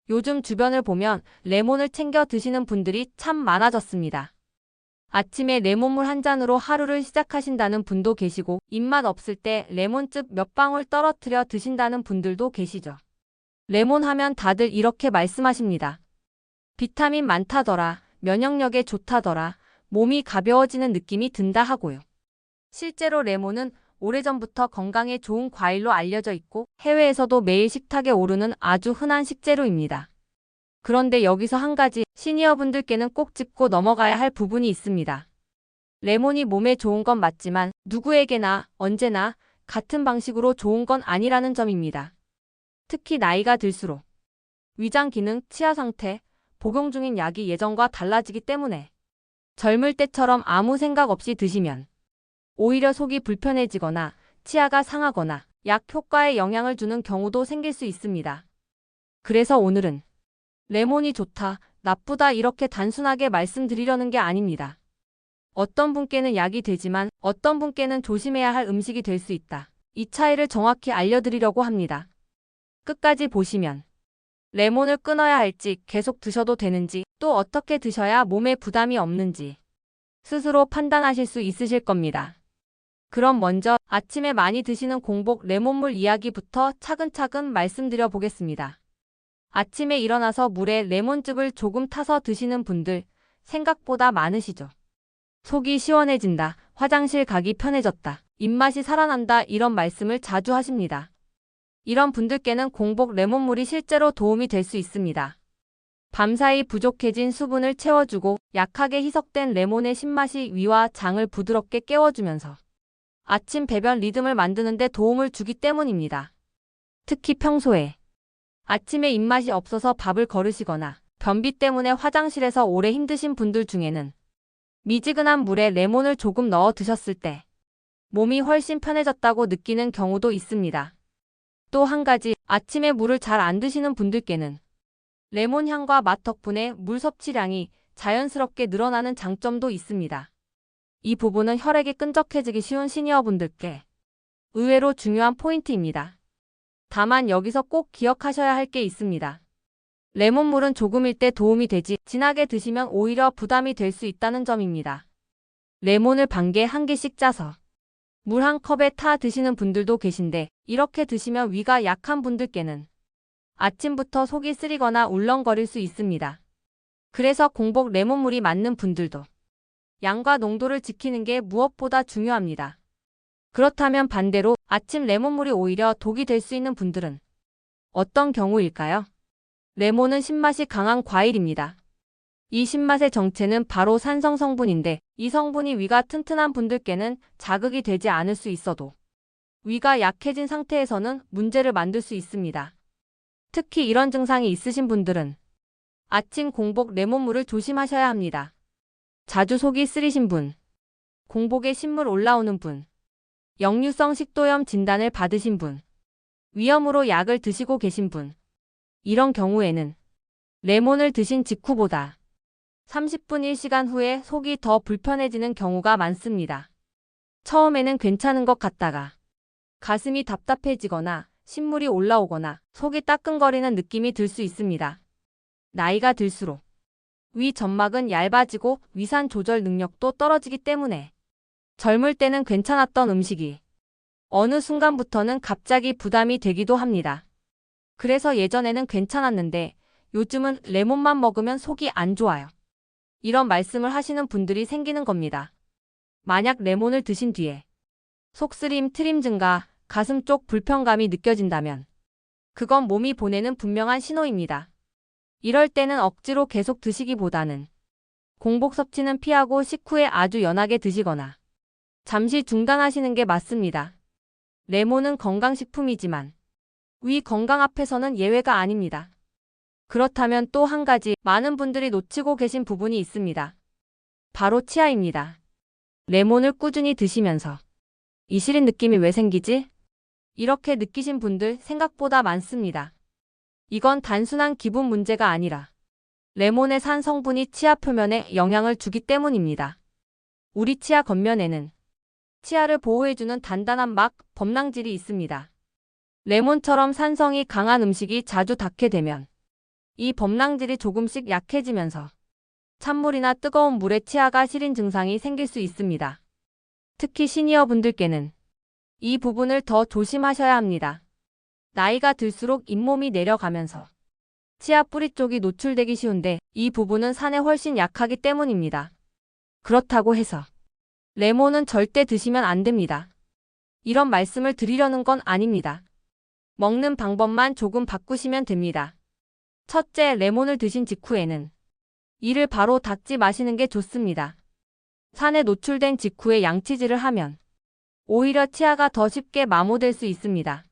요즘 주변을 보면 레몬을 챙겨 드시는 분들이 참 많아졌습니다. 아침에 레몬물 한 잔으로 하루를 시작하신다는 분도 계시고 입맛 없을 때 레몬즙 몇 방울 떨어뜨려 드신다는 분들도 계시죠. 레몬 하면 다들 이렇게 말씀하십니다. 비타민 많다더라, 면역력에 좋다더라, 몸이 가벼워지는 느낌이 든다 하고요. 실제로 레몬은 오래전부터 건강에 좋은 과일로 알려져 있고 해외에서도 매일 식탁에 오르는 아주 흔한 식재료입니다. 그런데 여기서 한 가지 시니어분들께는 꼭 짚고 넘어가야 할 부분이 있습니다. 레몬이 몸에 좋은 건 맞지만 누구에게나 언제나 같은 방식으로 좋은 건 아니라는 점입니다. 특히 나이가 들수록 위장 기능, 치아 상태, 복용 중인 약이 예전과 달라지기 때문에 젊을 때처럼 아무 생각 없이 드시면 오히려 속이 불편해지거나 치아가 상하거나 약 효과에 영향을 주는 경우도 생길 수 있습니다. 그래서 오늘은 레몬이 좋다, 나쁘다 이렇게 단순하게 말씀드리려는 게 아닙니다. 어떤 분께는 약이 되지만 어떤 분께는 조심해야 할 음식이 될 수 있다. 이 차이를 정확히 알려드리려고 합니다. 끝까지 보시면 레몬을 끊어야 할지, 계속 드셔도 되는지, 또 어떻게 드셔야 몸에 부담이 없는지 스스로 판단하실 수 있으실 겁니다. 그럼 먼저 아침에 많이 드시는 공복 레몬물 이야기부터 차근차근 말씀드려 보겠습니다. 아침에 일어나서 물에 레몬즙을 조금 타서 드시는 분들 생각보다 많으시죠? 속이 시원해진다, 화장실 가기 편해졌다, 입맛이 살아난다 이런 말씀을 자주 하십니다. 이런 분들께는 공복 레몬물이 실제로 도움이 될 수 있습니다. 밤사이 부족해진 수분을 채워주고 약하게 희석된 레몬의 신맛이 위와 장을 부드럽게 깨워주면서 아침 배변 리듬을 만드는 데 도움을 주기 때문입니다. 특히 평소에 아침에 입맛이 없어서 밥을 거르시거나 변비 때문에 화장실에서 오래 힘드신 분들 중에는 미지근한 물에 레몬을 조금 넣어 드셨을 때 몸이 훨씬 편해졌다고 느끼는 경우도 있습니다. 또 한 가지, 아침에 물을 잘 안 드시는 분들께는 레몬 향과 맛 덕분에 물 섭취량이 자연스럽게 늘어나는 장점도 있습니다. 이 부분은 혈액이 끈적해지기 쉬운 시니어분들께 의외로 중요한 포인트입니다. 다만 여기서 꼭 기억하셔야 할 게 있습니다. 레몬물은 조금일 때 도움이 되지 진하게 드시면 오히려 부담이 될 수 있다는 점입니다. 레몬을 반개 한 개씩 짜서 물 한 컵에 타 드시는 분들도 계신데 이렇게 드시면 위가 약한 분들께는 아침부터 속이 쓰리거나 울렁거릴 수 있습니다. 그래서 공복 레몬물이 맞는 분들도 양과 농도를 지키는 게 무엇보다 중요합니다. 그렇다면 반대로 아침 레몬물이 오히려 독이 될 수 있는 분들은 어떤 경우일까요? 레몬은 신맛이 강한 과일입니다. 이 신맛의 정체는 바로 산성 성분인데 이 성분이 위가 튼튼한 분들께는 자극이 되지 않을 수 있어도 위가 약해진 상태에서는 문제를 만들 수 있습니다. 특히 이런 증상이 있으신 분들은 아침 공복 레몬물을 조심하셔야 합니다. 자주 속이 쓰리신 분, 공복에 신물 올라오는 분, 역류성 식도염 진단을 받으신 분, 위염으로 약을 드시고 계신 분, 이런 경우에는 레몬을 드신 직후보다 30분 1시간 후에 속이 더 불편해지는 경우가 많습니다. 처음에는 괜찮은 것 같다가 가슴이 답답해지거나 신물이 올라오거나 속이 따끔거리는 느낌이 들 수 있습니다. 나이가 들수록 위 점막은 얇아지고 위산 조절 능력도 떨어지기 때문에 젊을 때는 괜찮았던 음식이 어느 순간부터는 갑자기 부담이 되기도 합니다. 그래서 예전에는 괜찮았는데 요즘은 레몬만 먹으면 속이 안 좋아요. 이런 말씀을 하시는 분들이 생기는 겁니다. 만약 레몬을 드신 뒤에 속쓰림, 트림 증가, 가슴 쪽 불편감이 느껴진다면 그건 몸이 보내는 분명한 신호입니다. 이럴 때는 억지로 계속 드시기보다는 공복 섭취는 피하고 식후에 아주 연하게 드시거나 잠시 중단하시는 게 맞습니다. 레몬은 건강식품이지만 위 건강 앞에서는 예외가 아닙니다. 그렇다면 또 한 가지 많은 분들이 놓치고 계신 부분이 있습니다. 바로 치아입니다. 레몬을 꾸준히 드시면서 이 시린 느낌이 왜 생기지? 이렇게 느끼신 분들 생각보다 많습니다. 이건 단순한 기분 문제가 아니라 레몬의 산 성분이 치아 표면에 영향을 주기 때문입니다. 우리 치아 겉면에는 치아를 보호해주는 단단한 막, 범랑질이 있습니다. 레몬처럼 산성이 강한 음식이 자주 닿게 되면 이 범랑질이 조금씩 약해지면서 찬물이나 뜨거운 물에 치아가 시린 증상이 생길 수 있습니다. 특히 시니어 분들께는 이 부분을 더 조심하셔야 합니다. 나이가 들수록 잇몸이 내려가면서 치아 뿌리 쪽이 노출되기 쉬운데 이 부분은 산에 훨씬 약하기 때문입니다. 그렇다고 해서 레몬은 절대 드시면 안 됩니다. 이런 말씀을 드리려는 건 아닙니다. 먹는 방법만 조금 바꾸시면 됩니다. 첫째, 레몬을 드신 직후에는 이를 바로 닦지 마시는 게 좋습니다. 산에 노출된 직후에 양치질을 하면 오히려 치아가 더 쉽게 마모될 수 있습니다.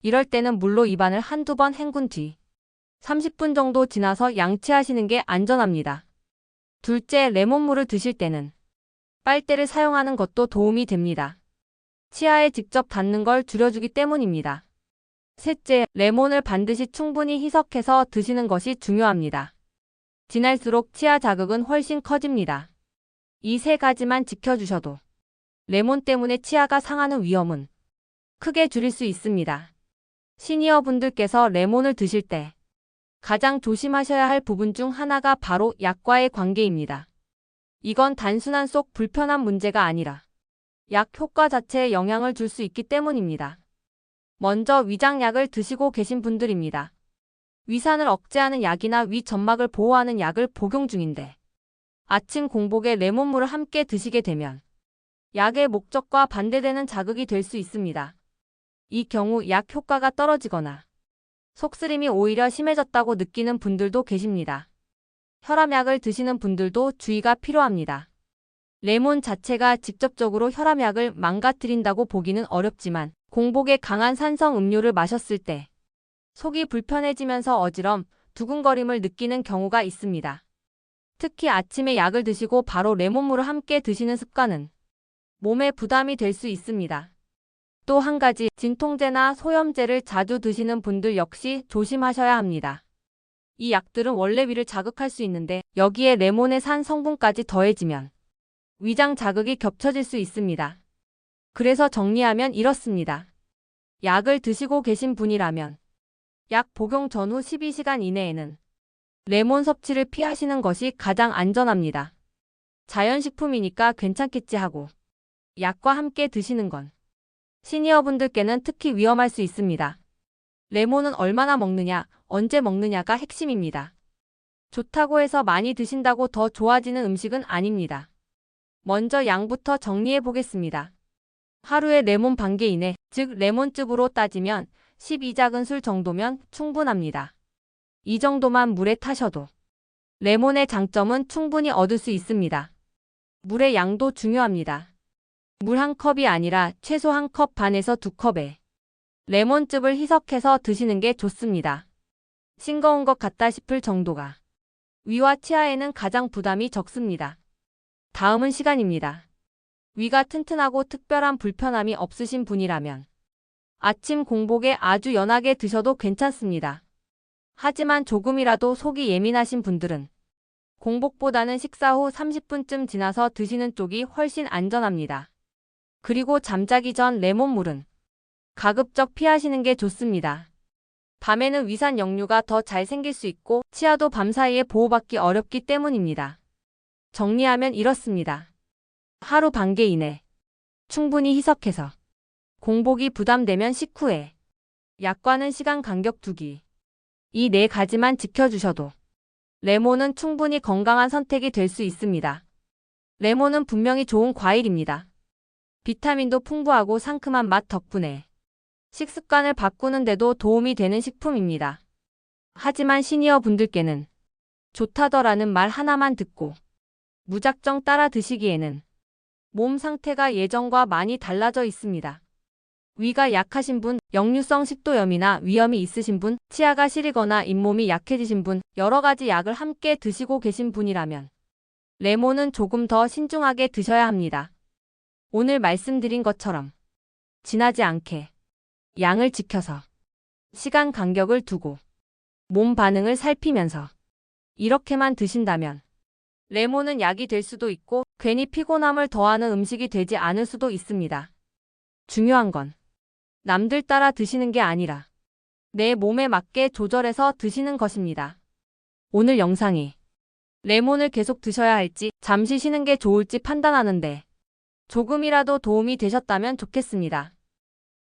이럴 때는 물로 입안을 한두 번 헹군 뒤 30분 정도 지나서 양치하시는 게 안전합니다. 둘째, 레몬물을 드실 때는 빨대를 사용하는 것도 도움이 됩니다. 치아에 직접 닿는 걸 줄여주기 때문입니다. 셋째, 레몬을 반드시 충분히 희석해서 드시는 것이 중요합니다. 지날수록 치아 자극은 훨씬 커집니다. 이 세 가지만 지켜주셔도 레몬 때문에 치아가 상하는 위험은 크게 줄일 수 있습니다. 시니어 분들께서 레몬을 드실 때 가장 조심하셔야 할 부분 중 하나가 바로 약과의 관계입니다. 이건 단순한 속 불편한 문제가 아니라 약 효과 자체에 영향을 줄 수 있기 때문입니다. 먼저 위장약을 드시고 계신 분들입니다. 위산을 억제하는 약이나 위 점막을 보호하는 약을 복용 중인데 아침 공복에 레몬물을 함께 드시게 되면 약의 목적과 반대되는 자극이 될 수 있습니다. 이 경우 약 효과가 떨어지거나 속쓰림이 오히려 심해졌다고 느끼는 분들도 계십니다. 혈압약을 드시는 분들도 주의가 필요합니다. 레몬 자체가 직접적으로 혈압약을 망가뜨린다고 보기는 어렵지만 공복에 강한 산성 음료를 마셨을 때 속이 불편해지면서 어지럼, 두근거림을 느끼는 경우가 있습니다. 특히 아침에 약을 드시고 바로 레몬물을 함께 드시는 습관은 몸에 부담이 될 수 있습니다. 또 한 가지, 진통제나 소염제를 자주 드시는 분들 역시 조심하셔야 합니다. 이 약들은 원래 위를 자극할 수 있는데 여기에 레몬의 산 성분까지 더해지면 위장 자극이 겹쳐질 수 있습니다. 그래서 정리하면 이렇습니다. 약을 드시고 계신 분이라면 약 복용 전후 12시간 이내에는 레몬 섭취를 피하시는 것이 가장 안전합니다. 자연식품이니까 괜찮겠지 하고 약과 함께 드시는 건 시니어분들께는 특히 위험할 수 있습니다. 레몬은 얼마나 먹느냐, 언제 먹느냐가 핵심입니다. 좋다고 해서 많이 드신다고 더 좋아지는 음식은 아닙니다. 먼저 양부터 정리해 보겠습니다. 하루에 레몬 반 개 이내, 즉 레몬즙으로 따지면 12작은술 정도면 충분합니다. 이 정도만 물에 타셔도 레몬의 장점은 충분히 얻을 수 있습니다. 물의 양도 중요합니다. 물 한 컵이 아니라 최소 1컵 반에서 2컵에 레몬즙을 희석해서 드시는 게 좋습니다. 싱거운 것 같다 싶을 정도가 위와 치아에는 가장 부담이 적습니다. 다음은 시간입니다. 위가 튼튼하고 특별한 불편함이 없으신 분이라면 아침 공복에 아주 연하게 드셔도 괜찮습니다. 하지만 조금이라도 속이 예민하신 분들은 공복보다는 식사 후 30분쯤 지나서 드시는 쪽이 훨씬 안전합니다. 그리고 잠자기 전 레몬물은 가급적 피하시는 게 좋습니다. 밤에는 위산 역류가 더 잘 생길 수 있고 치아도 밤사이에 보호받기 어렵기 때문입니다. 정리하면 이렇습니다. 하루 반 개 이내 충분히 희석해서 공복이 부담되면 식후에 약과는 시간 간격 두기. 이 네 가지만 지켜주셔도 레몬은 충분히 건강한 선택이 될 수 있습니다. 레몬은 분명히 좋은 과일입니다. 비타민도 풍부하고 상큼한 맛 덕분에 식습관을 바꾸는 데도 도움이 되는 식품입니다. 하지만 시니어 분들께는 좋다더라는 말 하나만 듣고 무작정 따라 드시기에는 몸 상태가 예전과 많이 달라져 있습니다. 위가 약하신 분, 역류성 식도염이나 위염이 있으신 분, 치아가 시리거나 잇몸이 약해지신 분, 여러 가지 약을 함께 드시고 계신 분이라면 레몬은 조금 더 신중하게 드셔야 합니다. 오늘 말씀드린 것처럼 진하지 않게 양을 지켜서 시간 간격을 두고 몸 반응을 살피면서 이렇게만 드신다면 레몬은 약이 될 수도 있고 괜히 피곤함을 더하는 음식이 되지 않을 수도 있습니다. 중요한 건 남들 따라 드시는 게 아니라 내 몸에 맞게 조절해서 드시는 것입니다. 오늘 영상이 레몬을 계속 드셔야 할지 잠시 쉬는 게 좋을지 판단하는데 조금이라도 도움이 되셨다면 좋겠습니다.